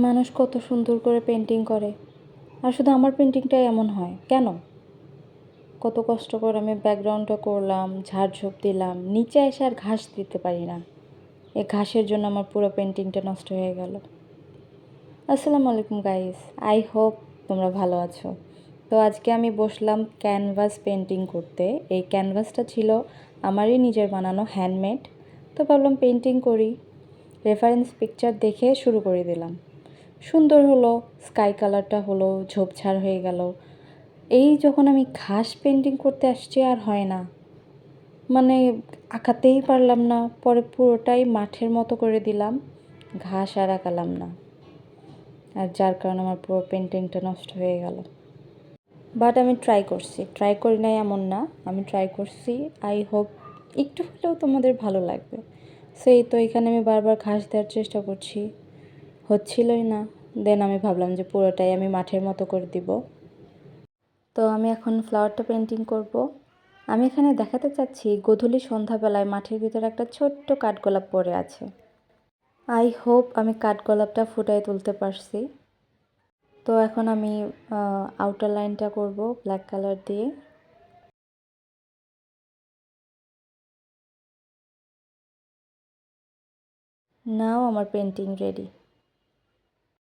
মানুষ কত সুন্দর করে পেন্টিং করে, আর শুধু আমার পেন্টিংটাই এমন হয় কেন? কত কষ্ট করে আমি ব্যাকগ্রাউন্ডটা করলাম, ঝাড়ঝোপ দিলাম, নিচে এসে আর ঘাস দিতে পারি না। এই ঘাসের জন্য আমার পুরো পেন্টিংটা নষ্ট হয়ে গেল। আসসালামু আলাইকুম গাইস, আই হোপ তোমরা ভালো আছো। তো আজকে আমি বসলাম ক্যানভাস পেন্টিং করতে। এই ক্যানভাসটা ছিল আমারই নিজের বানানো, হ্যান্ডমেড। তো ভাবলাম পেন্টিং করি। রেফারেন্স পিকচার দেখে শুরু করে দিলাম। সুন্দর হলো, স্কাই কালারটা হলো, ঝোপঝাড় হয়ে গেল। এই যখন আমি ঘাস পেন্টিং করতে আসছি আর হয় না, মানে আঁকাতেই পারলাম না। পরে পুরোটাই মাঠের মতো করে দিলাম, ঘাস আর আঁকালাম না, আর যার কারণে আমার পুরো পেন্টিংটা নষ্ট হয়ে গেল। বাট আমি ট্রাই করি নাই এমন না, আমি ট্রাই করছি। আই হোপ একটু হলেও তোমাদের ভালো লাগবে। সেই তো এখানে আমি বারবার ঘাস দেওয়ার চেষ্টা করছি, হচ্ছিলই না। দেন আমি ভাবলাম যে পুরোটাই আমি মাঠের মতো করে দিব। তো আমি এখন ফ্লাওয়ারটা পেন্টিং করব। আমি এখানে দেখাতে চাচ্ছি গোধূলি সন্ধ্যাবেলায় মাঠের ভিতরে একটা ছোট্ট কাঠগোলাপ পড়ে আছে। আই হোপ আমি কাঠগোলাপটা ফুটায় তুলতে পারছি। তো এখন আমি আউটার লাইনটা করব ব্ল্যাক কালার দিয়ে। নাও আমার পেন্টিং রেডি।